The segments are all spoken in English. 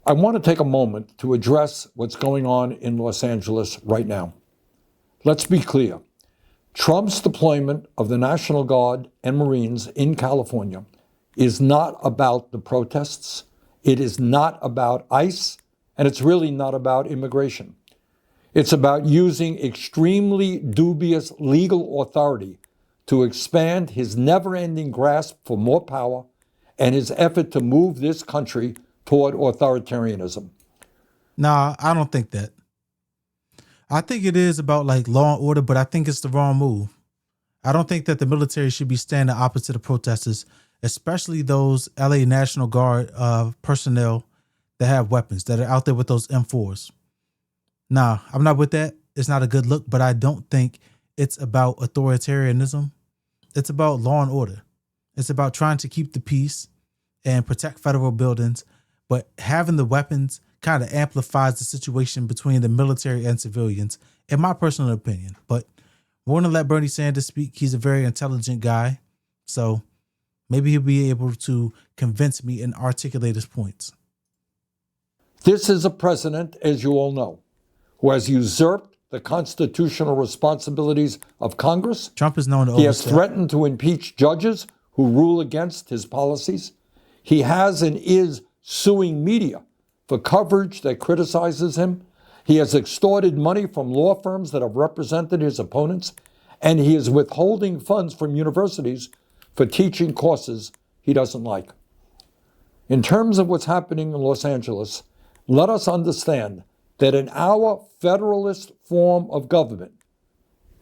I want to take a moment to address what's going on in Los Angeles right now. Let's be clear. Trump's deployment of the National Guard and Marines in California is not about the protests. It is not about ICE, and it's really not about immigration. It's about using extremely dubious legal authority to expand his never-ending grasp for more power and his effort to move this country toward authoritarianism. Nah, I don't think that. I think it is about like law and order, but I think it's the wrong move. I don't think that the military should be standing opposite of protesters, especially those LA National Guard personnel that have weapons, that are out there with those M4s. Nah, I'm not with that. It's not a good look, but I don't think it's about authoritarianism. It's about law and order. It's about trying to keep the peace and protect federal buildings, but having the weapons kind of amplifies the situation between the military and civilians, in my personal opinion. But we're going to let Bernie Sanders speak. He's a very intelligent guy, so maybe he'll be able to convince me and articulate his points. This is a president, as you all know, who has usurped the constitutional responsibilities of Congress. Trump is known to He has overstep. threatened to impeach judges who rule against his policies. He has and is suing media for coverage that criticizes him. He has extorted money from law firms that have represented his opponents, and he is withholding funds from universities for teaching courses he doesn't like. In terms of what's happening in Los Angeles, let us understand that in our federalist form of government,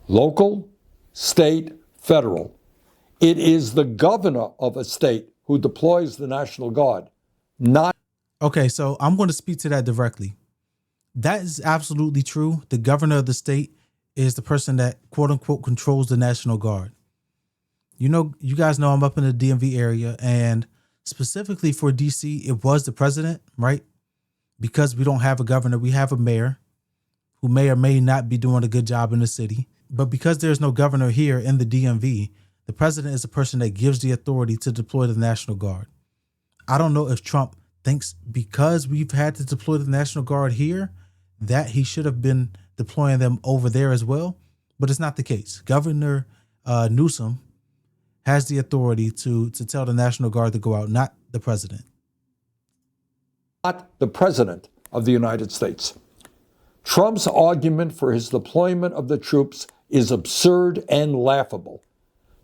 local, state, federal, it is the governor of a state who deploys the National Guard, not... Okay, so I'm going to speak to that directly. That is absolutely true. The governor of the state is the person that, quote unquote, controls the National Guard. You know, you guys know I'm up in the DMV area, and specifically for DC, it was the president, right? Because we don't have a governor, we have a mayor who may or may not be doing a good job in the city. But because there's no governor here in the DMV, the president is the person that gives the authority to deploy the National Guard. I don't know if Trump thinks because we've had to deploy the National Guard here that he should have been deploying them over there as well, but it's not the case. Governor Newsom has the authority to tell the National Guard to go out, not the president. Not the president of the United States. Trump's argument for his deployment of the troops is absurd and laughable.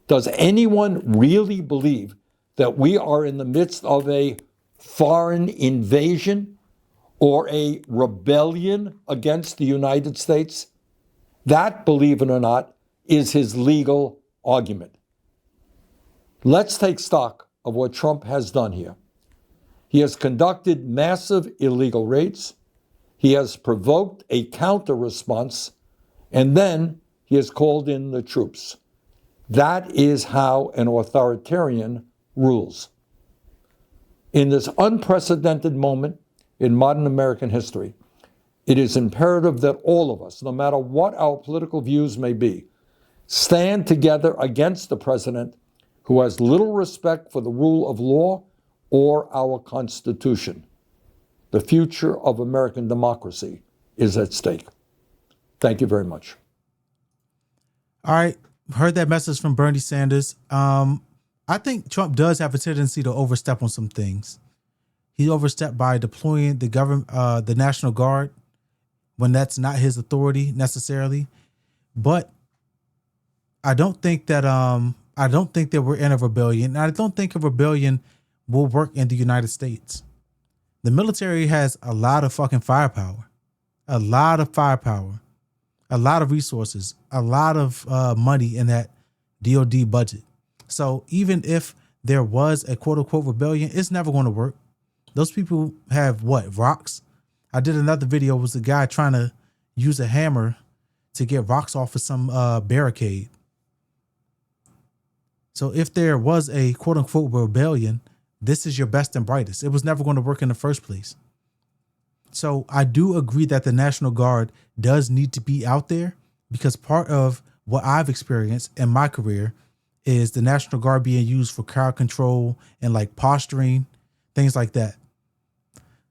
Does anyone really believe that we are in the midst of a foreign invasion or a rebellion against the United States? That, believe it or not, is his legal argument. Let's take stock of what Trump has done here. He has conducted massive illegal raids. He has provoked a counter response, and then he has called in the troops. That is how an authoritarian rules. In this unprecedented moment in modern American history, it is imperative that all of us, no matter what our political views may be, stand together against the president who has little respect for the rule of law or our Constitution. The future of American democracy is at stake. Thank you very much. All right. Heard that message from Bernie Sanders. I think Trump does have a tendency to overstep on some things. He overstepped by deploying the National Guard when that's not his authority necessarily. But I don't think that we're in a rebellion. I don't think a rebellion will work in the United States. The military has a lot of fucking firepower, a lot of resources, a lot of money in that DOD budget. So even if there was a quote unquote rebellion, it's never going to work. Those people have what? Rocks? I did another video. It was a guy trying to use a hammer to get rocks off of some barricade. So if there was a quote unquote rebellion, this is your best and brightest. It was never going to work in the first place. So I do agree that the National Guard does need to be out there, because part of what I've experienced in my career is the National Guard being used for crowd control and like posturing, things like that.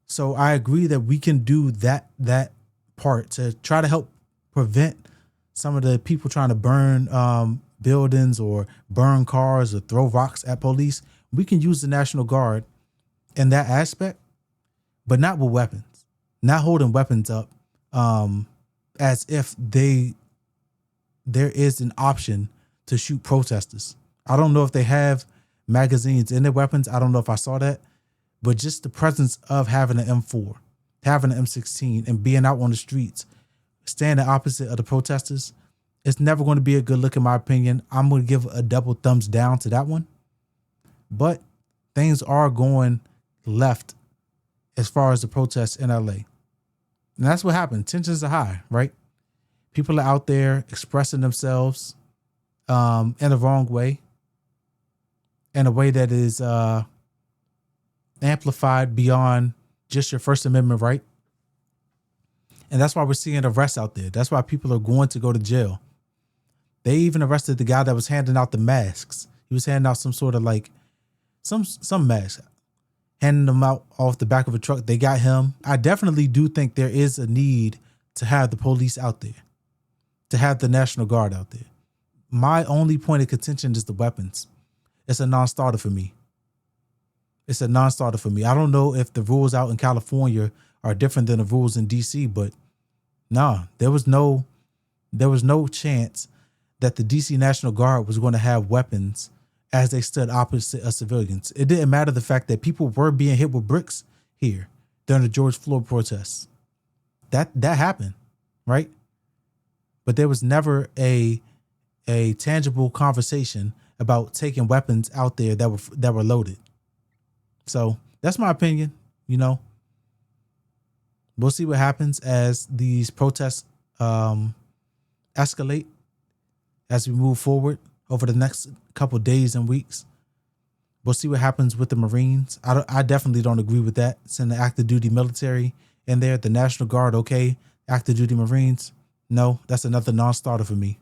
So I agree that we can do that part to try to help prevent some of the people trying to burn buildings or burn cars or throw rocks at police. We can use the National Guard in that aspect, but not with weapons, not holding weapons up as if there is an option to shoot protesters. I don't know if they have magazines in their weapons. I don't know if I saw that, but just the presence of having an M4, having an M16, and being out on the streets, standing opposite of the protesters, it's never going to be a good look in my opinion. I'm going to give a double thumbs down to that one. But things are going left as far as the protests in LA. And that's what happened. Tensions are high, right? People are out there expressing themselves in the wrong way, in a way that is amplified beyond just your First Amendment right. And that's why we're seeing arrests out there. That's why people are going to go to jail. They even arrested the guy that was handing out the masks. He was handing out some sort of like some masks, handing them out off the back of a truck. They got him. I definitely do think there is a need to have the police out there, to have the National Guard out there. My only point of contention is the weapons. It's a non-starter for me. It's a non-starter for me. I don't know if the rules out in California are different than the rules in DC, but there was no chance that the DC National Guard was going to have weapons as they stood opposite of civilians. It didn't matter the fact that people were being hit with bricks here during the George Floyd protests. That happened, right? But there was never a tangible conversation about taking weapons out there that were loaded. So that's my opinion. We'll see what happens as these protests escalate as we move forward over the next couple days and weeks. We'll see what happens with the Marines. I definitely don't agree with that. Send the active duty military in there, the National Guard, okay. Active duty Marines, no, that's another non-starter for me.